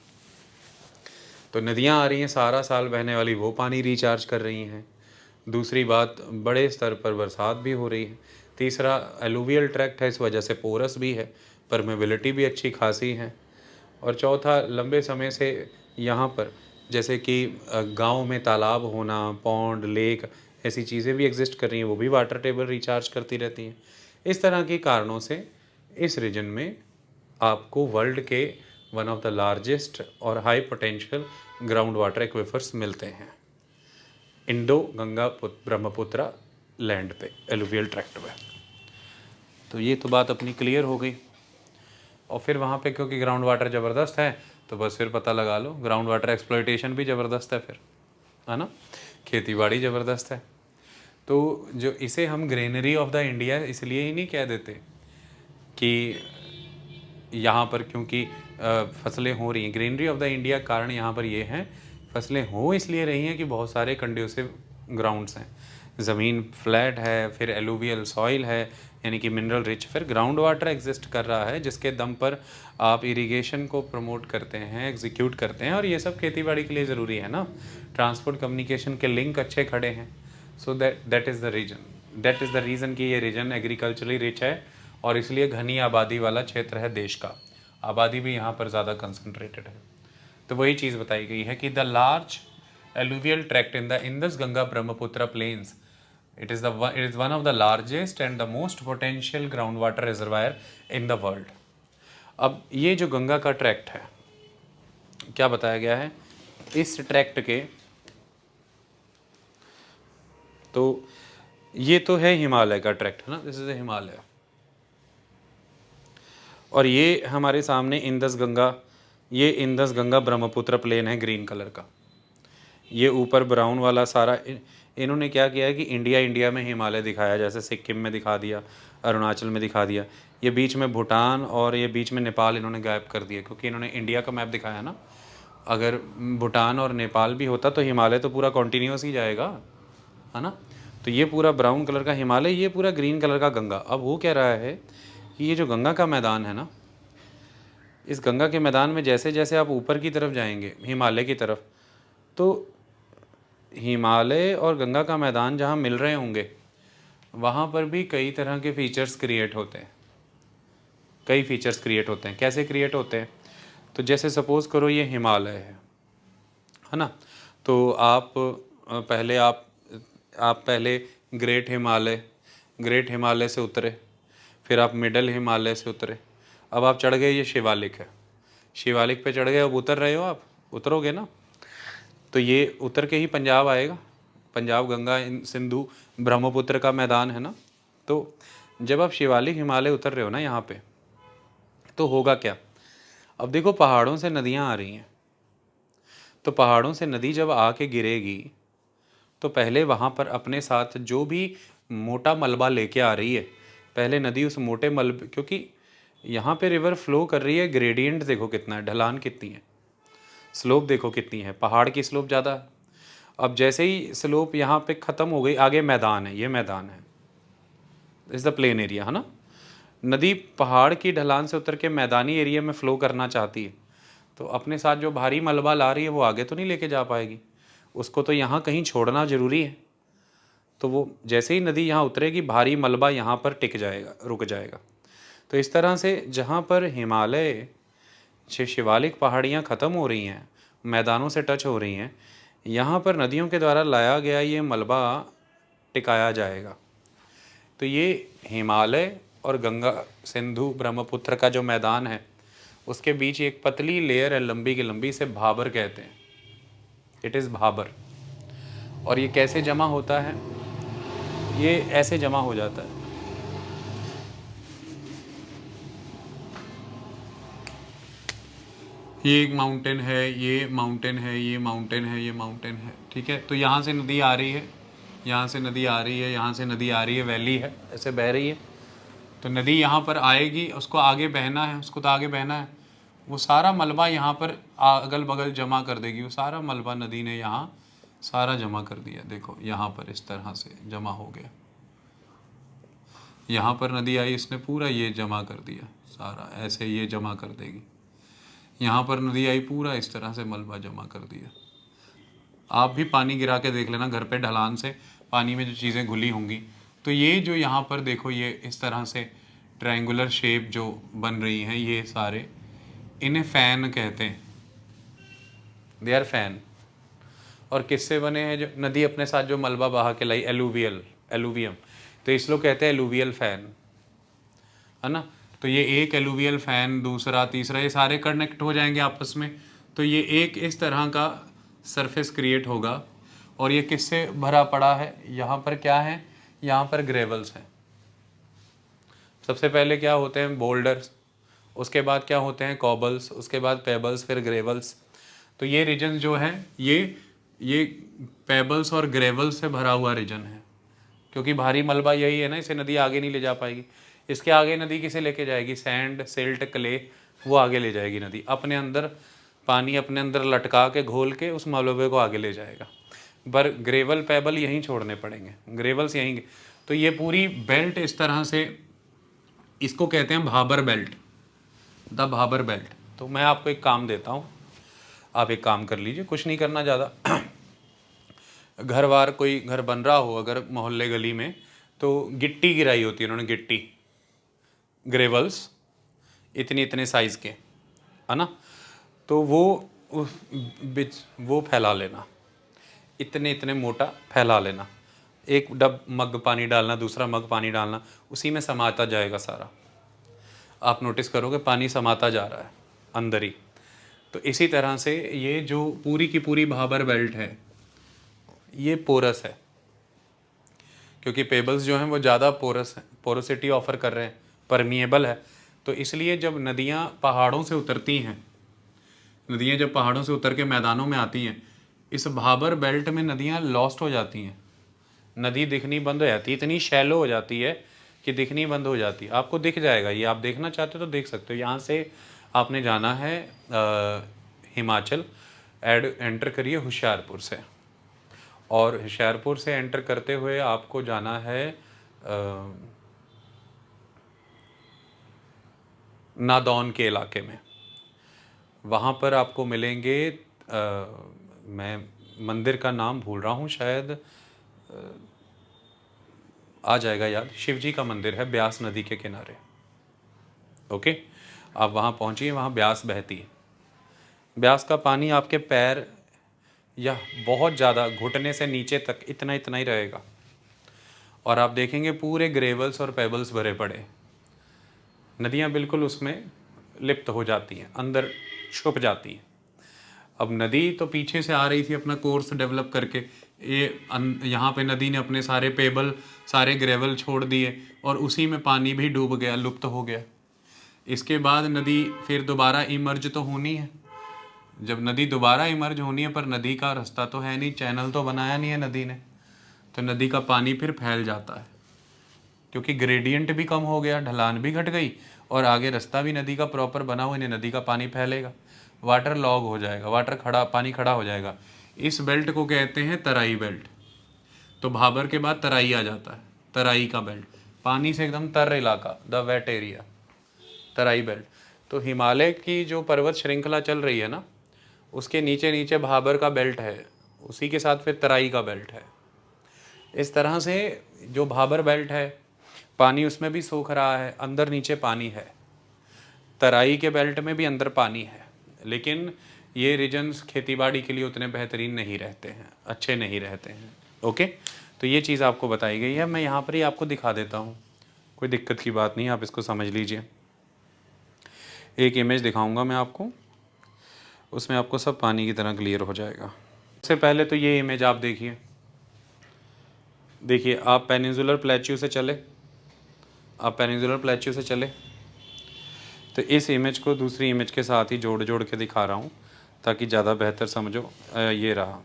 तो नदियाँ आ रही हैं सारा साल बहने वाली, वो पानी रिचार्ज कर रही हैं। दूसरी बात, बड़े स्तर पर बरसात भी हो रही है। तीसरा एलुवियल ट्रैक्ट है, इस वजह से पोरस भी है, परमेबिलिटी भी अच्छी खासी है। और चौथा, लंबे समय से यहाँ पर जैसे कि गांव में तालाब होना, पौंड, लेक, ऐसी चीज़ें भी एग्जिस्ट कर रही हैं, वो भी वाटर टेबल रिचार्ज करती रहती हैं। इस तरह के कारणों से इस रीजन में आपको वर्ल्ड के वन ऑफ द लार्जेस्ट और high potential ground water aquifers मिलते हैं इंडो गंगा ब्रह्मपुत्रा लैंड पे, एलुवियल ट्रैक्ट में। तो ये तो बात अपनी क्लियर हो गई। और फिर वहाँ पे क्योंकि ग्राउंड वाटर ज़बरदस्त है तो बस फिर पता लगा लो, ग्राउंड वाटर एक्सप्लॉयटेशन भी ज़बरदस्त है फिर, है ना, खेती बाड़ी ज़बरदस्त है। तो जो इसे हम ग्रेनरी ऑफ द इंडिया इसलिए ही नहीं कह देते कि यहाँ पर क्योंकि फसलें हो रही हैं, ग्रीनरी ऑफ द इंडिया कारण यहाँ पर ये हैं, फसलें हो इसलिए रही हैं कि बहुत सारे कंड्यूसिव ग्राउंड्स हैं, ज़मीन फ्लैट है, फिर एलुवियल सॉइल है, यानी कि मिनरल रिच, फिर ग्राउंड वाटर एग्जिस्ट कर रहा है जिसके दम पर आप इरिगेशन को प्रमोट करते हैं, एग्जीक्यूट करते हैं, और ये सब खेती बाड़ी के लिए ज़रूरी है ना, ट्रांसपोर्ट कम्युनिकेशन के लिंक अच्छे खड़े हैं। So that is the reason कि ये रीजन एग्रीकल्चरली रिच है और इसलिए घनी आबादी वाला क्षेत्र है देश का, आबादी भी यहाँ पर ज़्यादा कंसंट्रेटेड है। तो वही चीज़ बताई गई है कि the large alluvial tract in the Indus Ganga Brahmaputra plains, it is one of the largest and the most potential groundwater reservoir in the world। अब ये जो गंगा का ट्रैक्ट है, क्या बताया गया है इस ट्रैक्ट के, तो ये तो है हिमालय का ट्रैक्ट है ना, दिस इज हिमालय, और ये हमारे सामने इंडस गंगा, ये इंडस गंगा ब्रह्मपुत्र प्लेन है ग्रीन कलर का। ये ऊपर ब्राउन वाला सारा इन्होंने क्या किया है कि इंडिया में हिमालय दिखाया, जैसे सिक्किम में दिखा दिया, अरुणाचल में दिखा दिया, ये बीच में भूटान और ये बीच में नेपाल इन्होंने गायब कर दिया, क्योंकि इन्होंने इंडिया का मैप दिखाया ना। अगर भूटान और नेपाल भी होता तो हिमालय तो पूरा कॉन्टीन्यूस ही जाएगा, है ना। तो ये पूरा ब्राउन कलर का हिमालय, ये पूरा ग्रीन कलर का गंगा। अब वो कह रहा है कि ये जो गंगा का मैदान है ना, इस गंगा के मैदान में जैसे जैसे आप ऊपर की तरफ जाएंगे हिमालय की तरफ, तो हिमालय और गंगा का मैदान जहाँ मिल रहे होंगे वहाँ पर भी कई तरह के फीचर्स क्रिएट होते हैं, कई फीचर्स क्रिएट होते हैं। कैसे क्रिएट होते हैं? तो जैसे सपोज़ करो ये हिमालय है ना, तो आप पहले ग्रेट हिमालय से उतरे, फिर आप मिडल हिमालय से उतरे, अब आप चढ़ गए, ये शिवालिक है, शिवालिक पे चढ़ गए, अब उतर रहे हो, आप उतरोगे ना, तो ये उतर के ही पंजाब आएगा, पंजाब गंगा सिंधु ब्रह्मपुत्र का मैदान है ना। तो जब आप शिवालिक हिमालय उतर रहे हो ना यहाँ पे, तो होगा क्या? अब देखो पहाड़ों से नदियाँ आ रही हैं, तो पहाड़ों से नदी जब आके गिरेगी तो पहले वहाँ पर अपने साथ जो भी मोटा मलबा लेके आ रही है, पहले नदी उस मोटे मलबे, क्योंकि यहाँ पे रिवर फ्लो कर रही है, ग्रेडियंट देखो कितना है, ढलान कितनी है, स्लोप देखो कितनी है, पहाड़ की स्लोप ज़्यादा है। अब जैसे ही स्लोप यहाँ पे ख़त्म हो गई, आगे मैदान है, ये मैदान है, इज़ द प्लेन एरिया, है ना। नदी पहाड़ की ढलान से उतर के मैदानी एरिया में फ़्लो करना चाहती है, तो अपने साथ जो भारी मलबा ला रही है वो आगे तो नहीं लेके जा पाएगी, उसको तो यहाँ कहीं छोड़ना ज़रूरी है। तो वो जैसे ही नदी यहाँ उतरेगी, भारी मलबा यहाँ पर टिक जाएगा, रुक जाएगा। तो इस तरह से जहाँ पर हिमालय से शिवालिक पहाड़ियाँ ख़त्म हो रही हैं, मैदानों से टच हो रही हैं, यहाँ पर नदियों के द्वारा लाया गया ये मलबा टिकाया जाएगा। तो ये हिमालय और गंगा सिंधु ब्रह्मपुत्र का जो मैदान है, उसके बीच एक पतली लेयर है, लंबी की लंबी, से भाबर कहते हैं। It is Bhabar. और ये कैसे जमा होता है? ये ऐसे जमा हो जाता है, ये एक माउंटेन है, ये माउंटेन है, ये माउंटेन है, ये माउंटेन है, ठीक है। तो यहाँ से नदी आ रही है, यहाँ से नदी आ रही है, यहाँ से नदी आ रही है, वैली है, ऐसे बह रही है। तो नदी यहाँ पर आएगी, उसको आगे बहना है, उसको तो आगे बहना है, वो सारा मलबा यहाँ पर अगल बगल जमा कर देगी। वो सारा मलबा नदी ने यहाँ सारा जमा कर दिया, देखो यहाँ पर इस तरह से जमा हो गया। यहाँ पर नदी आई, इसने पूरा ये जमा कर दिया सारा, ऐसे ये जमा कर देगी। यहाँ पर नदी आई, पूरा इस तरह से मलबा जमा कर दिया। आप भी पानी गिरा के देख लेना घर पे, ढलान से पानी में जो चीज़ें घुली होंगी, तो ये जो यहाँ पर देखो, ये इस तरह से ट्रायंगुलर शेप जो बन रही हैं, ये सारे, इन्हें फ़ैन कहते हैं, दे आर फैन। और किससे बने हैं? जो नदी अपने साथ जो मलबा बहा के लाई, एलुवियम, तो इस लोग कहते हैं एलुवियल फ़ैन, है ना। तो ये एक एलुवियल फ़ैन, दूसरा, तीसरा, ये सारे कनेक्ट हो जाएंगे आपस में, तो ये एक इस तरह का सरफेस क्रिएट होगा। और ये किससे भरा पड़ा है? यहाँ पर क्या है? यहाँ पर ग्रेवल्स हैं। सबसे पहले क्या होते हैं? बोल्डर्स, उसके बाद क्या होते हैं? कॉबल्स, उसके बाद पेबल्स, फिर ग्रेवल्स। तो ये रीजन जो है, ये पेबल्स और ग्रेवल्स से भरा हुआ रीजन है, क्योंकि भारी मलबा यही है ना, इसे नदी आगे नहीं ले जा पाएगी। इसके आगे नदी किसे लेके जाएगी? सैंड, सिल्ट, क्ले, वो आगे ले जाएगी नदी, अपने अंदर पानी अपने अंदर लटका के, घोल के उस मलबे को आगे ले जाएगा। पर ग्रेवल पेबल यहीं छोड़ने पड़ेंगे, ग्रेवल्स यहीं। तो ये पूरी बेल्ट इस तरह से, इसको कहते हैं Bhabar belt, the Bhabar belt. तो मैं आपको एक काम देता हूँ, आप एक काम कर लीजिए, कुछ नहीं करना ज़्यादा। घर वार कोई घर बन रहा हो अगर मोहल्ले गली में, तो गिट्टी गिराई होती है उन्होंने, गिट्टी, ग्रेवल्स, इतने इतने साइज़ के, है ना। तो वो फैला लेना, इतने इतने मोटा फैला लेना, एक डब मग पानी डालना, दूसरा मग पानी डालना, उसी में समाता जाएगा सारा। आप नोटिस करोगे पानी समाता जा रहा है अंदर ही। तो इसी तरह से ये जो पूरी की पूरी भाबर बेल्ट है, ये पोरस है, क्योंकि पेबल्स जो हैं वो ज़्यादा पोरस हैं, पोरोसिटी ऑफर कर रहे हैं, परमिएबल है। तो इसलिए जब नदियाँ पहाड़ों से उतरती हैं, नदियाँ जब पहाड़ों से उतर के मैदानों में आती हैं, इस भाबर बेल्ट में नदियाँ लॉस्ट हो जाती हैं, नदी दिखनी बंद हो जाती है, इतनी शैलो हो जाती है कि दिखनी बंद हो जाती है। आपको दिख जाएगा, ये आप देखना चाहते हो तो देख सकते हो। यहाँ से आपने जाना है हिमाचल, एंटर करिए होशियारपुर से, और होशियारपुर से एंटर करते हुए आपको जाना है नादौन के इलाके में। वहाँ पर आपको मिलेंगे, मैं मंदिर का नाम भूल रहा हूँ, शायद आ जाएगा याद, शिव जी का मंदिर है ब्यास नदी के किनारे। ओके, आप वहाँ पहुँचिए, वहाँ ब्यास बहती है। ब्यास का पानी आपके पैर या बहुत ज़्यादा घुटने से नीचे तक इतना इतना ही रहेगा, और आप देखेंगे पूरे ग्रेवल्स और पेबल्स भरे पड़े। नदियाँ बिल्कुल उसमें लिप्त हो जाती हैं, अंदर छुप जाती हैं। अब नदी तो पीछे से आ रही थी अपना कोर्स डेवलप करके, ये यहाँ पे नदी ने अपने सारे पेबल, सारे ग्रेवल छोड़ दिए और उसी में पानी भी डूब गया, लुप्त हो गया। इसके बाद नदी फिर दोबारा इमर्ज तो होनी है। जब नदी दोबारा इमर्ज होनी है, पर नदी का रास्ता तो है नहीं, चैनल तो बनाया नहीं है नदी ने, तो नदी का पानी फिर फैल जाता है, क्योंकि ग्रेडियंट भी कम हो गया, ढलान भी घट गई और आगे रास्ता भी नदी का प्रॉपर बना हुआ नहीं, नदी का पानी फैलेगा, वाटर लॉग हो जाएगा, पानी खड़ा हो जाएगा। इस बेल्ट को कहते हैं तराई बेल्ट। तो भाबर के बाद तराई आ जाता है, तराई का बेल्ट, पानी से एकदम तर इलाका, the wait area, Terai belt. तो हिमालय की जो पर्वत श्रृंखला चल रही है ना, उसके नीचे नीचे भाबर का बेल्ट है, उसी के साथ फिर तराई का बेल्ट है। इस तरह से जो भाबर बेल्ट है, पानी उसमें भी सूख रहा है, अंदर नीचे पानी है। तराई के बेल्ट में भी अंदर पानी है, लेकिन ये रीजन्स खेतीबाड़ी के लिए उतने बेहतरीन नहीं रहते हैं, अच्छे नहीं रहते हैं। ओके, तो ये चीज़ आपको बताई गई है, मैं यहाँ पर ही आपको दिखा देता हूँ, कोई दिक्कत की बात नहीं, आप इसको समझ लीजिए। एक इमेज दिखाऊंगा मैं आपको, उसमें आपको सब पानी की तरह क्लियर हो जाएगा। सबसे पहले तो ये इमेज आप देखिए, आप पेनिनसुलर प्लेट्यू से चले, तो इस इमेज को दूसरी इमेज के साथ ही जोड़ जोड़ के दिखा रहा हूँ ताकि ज़्यादा बेहतर समझो। ये रहा,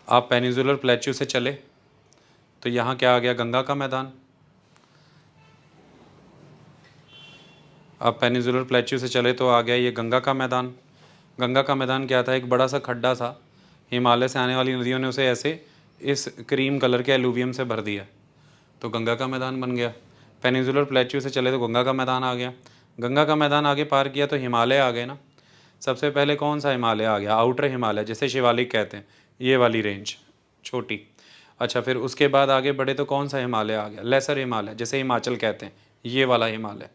आप पेनिनसुलर प्लेट्यू से चले तो यहाँ क्या आ गया, गंगा का मैदान। आप पेनिनसुलर प्लेट्यू से चले तो आ गया ये गंगा का मैदान। गंगा का मैदान क्या था, एक बड़ा सा खड्डा था, हिमालय से आने वाली नदियों ने उसे ऐसे इस क्रीम कलर के एलुवियम से भर दिया, तो गंगा का मैदान बन गया। पेनिनसुलर प्लेट्यू से चले तो गंगा का मैदान आ गया। गंगा का मैदान आगे पार किया तो हिमालय आ गए ना। सबसे पहले कौन सा हिमालय आ गया, आउटर हिमालय, जिसे शिवालिक कहते हैं, ये वाली रेंज छोटी। अच्छा, फिर उसके बाद आगे बढ़े तो कौन सा हिमालय आ गया, लेसर हिमालय, जिसे हिमाचल कहते हैं, ये वाला हिमालय।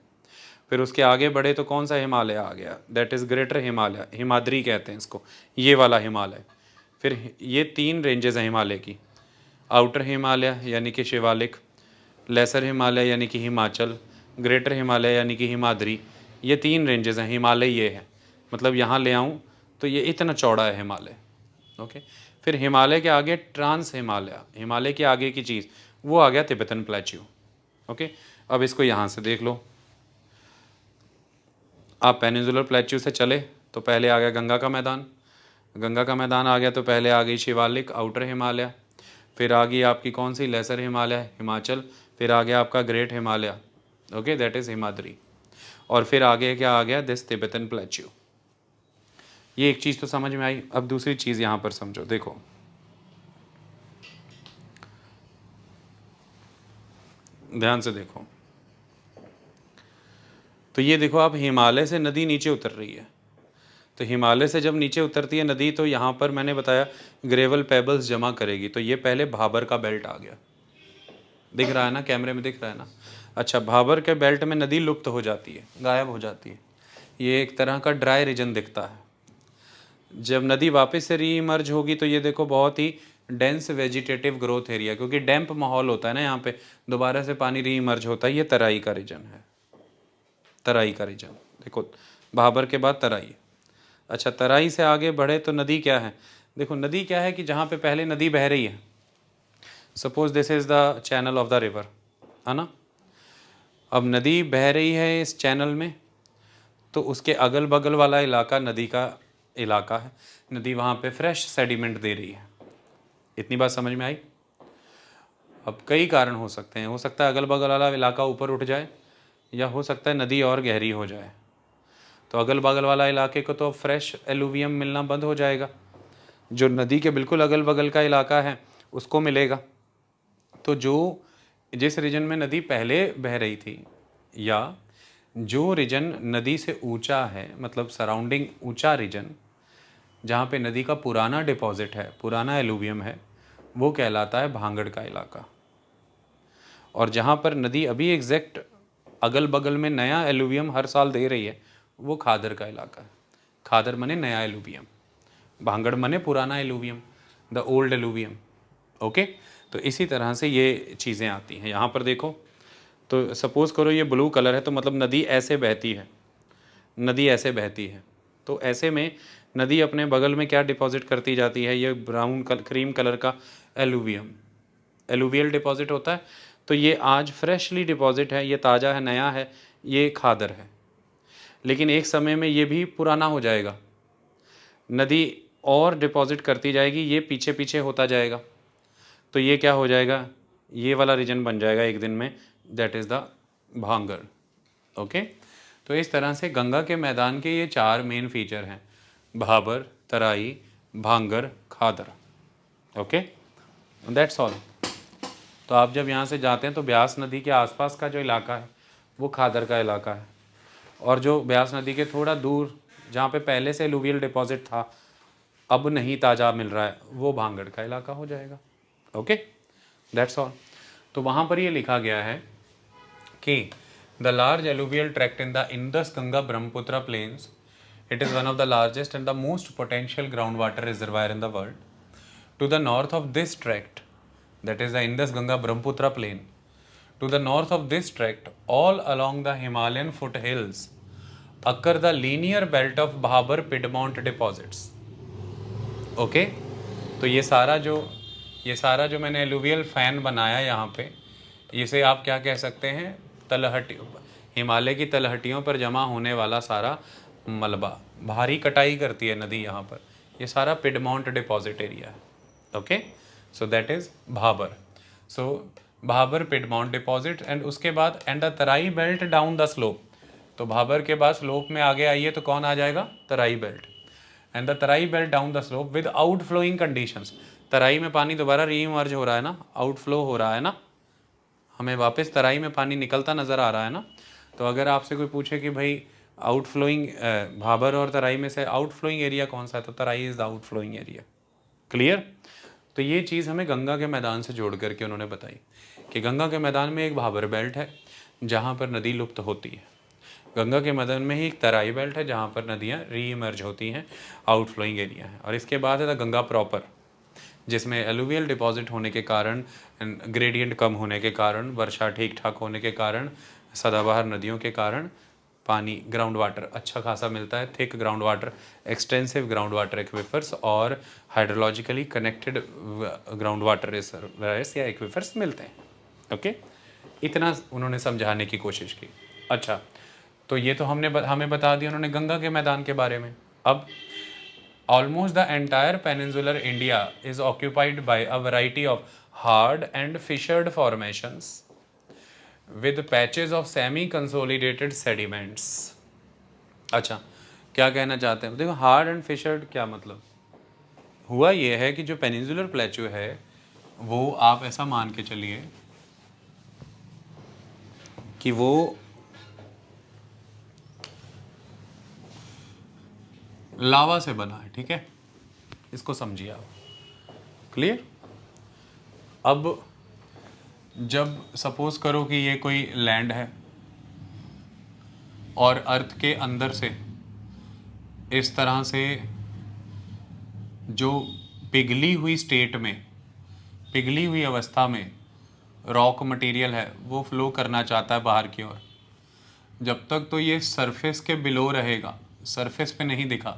फिर उसके आगे बढ़े तो कौन सा हिमालय आ गया, that is greater Himalaya, Himadri कहते हैं इसको, ये वाला हिमालय। फिर ये 3 रेंजेस हैं हिमालय की, आउटर हिमालय यानी कि शिवालिक, लेसर हिमालय यानी कि हिमाचल, ग्रेटर हिमालय यानी कि हिमाद्री। ये 3 रेंजेस हैं, हिमालय ये है, मतलब यहाँ ले आऊँ तो ये इतना चौड़ा है हिमालय। ओके, फिर हिमालय के आगे ट्रांस हिमालय, हिमालय के आगे की चीज़, वो आ गया तिब्बतन प्लेट्यू। ओके, अब इसको यहाँ से देख लो, आप पेनिनसुलर प्लेट्यू से चले तो पहले आ गया गंगा का मैदान, गंगा का मैदान आ गया तो पहले आ गई शिवालिक, आउटर हिमालय, फिर आ गई आपकी कौन सी, लेसर हिमालय, हिमाचल, फिर आ गया आपका great Himalaya, okay, that is Himadri, और फिर आगे क्या आ गया, दिस तिब्बतन प्लेट्यू। ये एक चीज़ तो समझ में आई। अब दूसरी चीज़ यहाँ पर समझो, देखो ध्यान से देखो, तो ये देखो आप, हिमालय से नदी नीचे उतर रही है, तो हिमालय से जब नीचे उतरती है नदी तो यहाँ पर मैंने बताया ग्रेवल पेबल्स जमा करेगी, तो ये पहले भाबर का बेल्ट आ गया, दिख रहा है ना, कैमरे में दिख रहा है ना। अच्छा, भाबर के बेल्ट में नदी लुप्त हो जाती है, गायब हो जाती है, ये एक तरह का ड्राई रीजन दिखता है। जब नदी वापस से रीइमर्ज होगी तो ये देखो बहुत ही डेंस वेजिटेटिव ग्रोथ एरिया, क्योंकि डैम्प माहौल होता है ना यहाँ पे, दोबारा से पानी रीइमर्ज होता है, ये तराई का रीजन है, तराई का रीजन देखो, भाबर के बाद तराई। अच्छा, तराई से आगे बढ़े तो नदी क्या है, देखो नदी क्या है कि जहाँ पे पहले नदी बह रही है, suppose this is the channel of the river, है ना। अब नदी बह रही है इस चैनल में, तो उसके अगल बगल वाला इलाका नदी का इलाका है, नदी वहाँ पे फ्रेश सेडिमेंट दे रही है। इतनी बात समझ में आई। अब कई कारण हो सकते हैं, हो सकता है अगल बगल वाला इलाका ऊपर उठ जाए, या हो सकता है नदी और गहरी हो जाए, तो अगल बगल वाला इलाके को तो फ्रेश एलुवियम मिलना बंद हो जाएगा, जो नदी के बिल्कुल अगल बगल का इलाका है उसको मिलेगा। तो जो जिस रीजन में नदी पहले बह रही थी, या जो रीजन नदी से ऊंचा है, मतलब सराउंडिंग ऊंचा रीजन, जहाँ पे नदी का पुराना डिपॉजिट है, पुराना एलुवियम है, वो कहलाता है भांगड़ का इलाका। और जहाँ पर नदी अभी एग्जैक्ट अगल बगल में नया एलुवियम हर साल दे रही है, वो खादर का इलाका है। खादर मने नया एलुवियम, भांगड़ मने पुराना alluvium, the old alluvium. Okay, तो इसी तरह से ये चीज़ें आती हैं। यहाँ पर देखो, तो सपोज़ करो ये ब्लू कलर है, तो मतलब नदी ऐसे बहती है, नदी ऐसे बहती है। तो ऐसे में नदी अपने बगल में क्या डिपॉजिट करती जाती है, ये ब्राउन क्रीम कलर का एलुवियम, एलुवियल डिपॉजिट होता है। तो ये आज फ्रेशली डिपॉजिट है, ये ताज़ा है, नया है, ये खादर है। लेकिन एक समय में ये भी पुराना हो जाएगा, नदी और डिपॉजिट करती जाएगी, ये पीछे पीछे होता जाएगा, तो ये क्या हो जाएगा, ये वाला रीजन बन जाएगा एक दिन में, दैट इज़ द भांगर। ओके, तो इस तरह से गंगा के मैदान के ये 4 मेन फीचर हैं, भाबर, तराई, भांगर, खादर। Okay, that's all. तो आप जब यहाँ से जाते हैं तो ब्यास नदी के आसपास का जो इलाका है वो खादर का इलाका है, और जो ब्यास नदी के थोड़ा दूर जहाँ पे पहले से एलुवियल डिपॉजिट था, अब नहीं ताज़ा मिल रहा है, वो भांगड़ का इलाका हो जाएगा। Okay, that's all. तो वहाँ पर ये लिखा गया है कि the large alluvial tract in the Indus Ganga Brahmaputra plains, it is one of the largest and the most potential groundwater reservoir in the world. To the north of this tract, that is the Indus Ganga Brahmaputra plain, to the north of this tract, all along the Himalayan foothills, occur the linear belt of Bhabar Piedmont deposits. Okay, तो ये सारा जो मैंने alluvial fan बनाया यहाँ पे, इसे आप क्या कह सकते हैं, तलहटी, हिमालय की तलहटियों पर जमा होने वाला सारा मलबा, भारी कटाई करती है नदी यहाँ पर, ये सारा पिडमाउंट डिपॉजिट एरिया है। Okay, so that is Bhabar. So Bhabar Piedmont deposit, and उसके बाद and the Terai belt down the slope. तो भाबर के बाद स्लोप में आगे आइए तो कौन आ जाएगा, Terai belt. And the Terai belt down the slope with outflowing conditions. Terai में पानी दोबारा रीइमर्ज हो रहा है ना, आउटफ्लो हो रहा है ना, हमें वापस तराई में पानी निकलता नज़र आ रहा है ना। तो अगर आपसे कोई पूछे कि भाई आउटफ्लोइंग, भाबर और तराई में से आउटफ्लोइंग एरिया कौन सा है, तो Terai is the outflowing area. Clear. तो ये चीज़ हमें गंगा के मैदान से जोड़ करके उन्होंने बताई कि गंगा के मैदान में एक भाबर बेल्ट है जहाँ पर नदी लुप्त होती है, गंगा के मैदान में ही एक तराई बेल्ट है जहाँ पर नदियाँ रीइमर्ज होती हैं, आउटफ्लोइंग एरिया है, और इसके बाद है द गंगा प्रॉपर, जिसमें एलुवियल डिपॉजिट होने के कारण, ग्रेडियंट कम होने के कारण, वर्षा ठीक ठाक होने के कारण, सदाबहार नदियों के कारण पानी, ग्राउंड वाटर अच्छा खासा मिलता है, thick ground water, extensive ground water aquifers और हाइड्रोलॉजिकली कनेक्टेड ग्राउंड वाटर रिजर्वायर्स या एक्विफर्स मिलते हैं। ओके, इतना उन्होंने समझाने की कोशिश की। अच्छा, तो ये तो हमें बता दिया उन्होंने गंगा के मैदान के बारे में। अब almost the entire peninsular India is occupied by a variety of hard and fissured formations with patches of semi-consolidated sediments. अच्छा, क्या कहना चाहते हैं, देखो हार्ड एंड फिशर्ड क्या मतलब हुआ, ये है कि जो पेनिनसुलर प्लेटू है वो आप ऐसा मान के चलिए कि वो लावा से बना है, ठीक है, इसको समझिए आप। क्लियर। अब जब सपोज करो कि ये कोई लैंड है और अर्थ के अंदर से इस तरह से जो पिघली हुई स्टेट में, पिघली हुई अवस्था में रॉक मटेरियल है वो फ्लो करना चाहता है बाहर की ओर, जब तक तो ये सरफेस के बिलो रहेगा, सरफेस पे नहीं दिखा,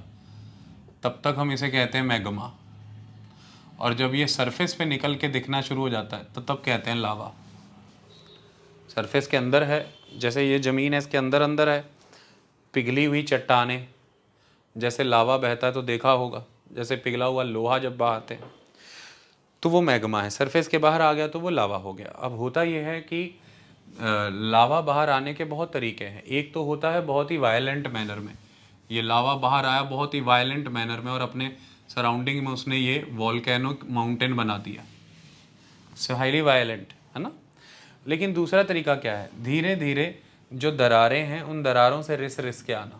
तब तक हम इसे कहते हैं मैग्मा, और जब ये सरफेस पे निकल के दिखना शुरू हो जाता है तो तब कहते हैं लावा। सरफेस के अंदर है, जैसे ये ज़मीन है इसके अंदर अंदर है, पिघली हुई चट्टानें, जैसे लावा बहता है तो देखा होगा, जैसे पिघला हुआ लोहा जब बहाते हैं तो वो मैग्मा है, सरफेस के बाहर आ गया तो वो लावा हो गया। अब होता ये है कि लावा बाहर आने के बहुत तरीके हैं, एक तो होता है बहुत ही वायलेंट मैनर में, ये लावा बाहर आया बहुत ही वायलेंट मैनर में और अपने सराउंडिंग में उसने ये वॉल्केनो माउंटेन बना दिया, सो हाईली वायलेंट है ना। लेकिन दूसरा तरीका क्या है, धीरे धीरे जो दरारें हैं उन दरारों से रिस के आना,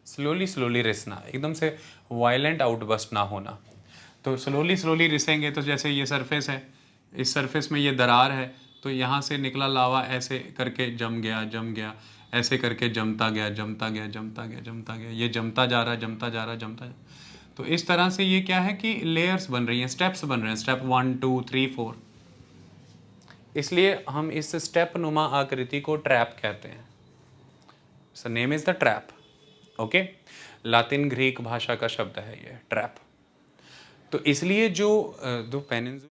स्लोली रिसना, एकदम से वायलेंट आउटबस्ट ना होना। तो स्लोली रिसेंगे, तो जैसे ये सरफेस है, इस सरफेस में ये दरार है, तो यहाँ से निकला लावा ऐसे करके जम गया, ऐसे करके जमता गया, ये जमता जा रहा है। तो इस तरह से ये क्या है कि लेयर्स बन रही हैं, स्टेप्स बन रहे हैं, स्टेप 1 2 3 4। इसलिए हम इस स्टेप नुमा आकृति को ट्रैप कहते हैं। So name is the trap. Okay, Latin Greek भाषा का शब्द है ये ट्रैप। तो इसलिए जो दो पेनिनसुला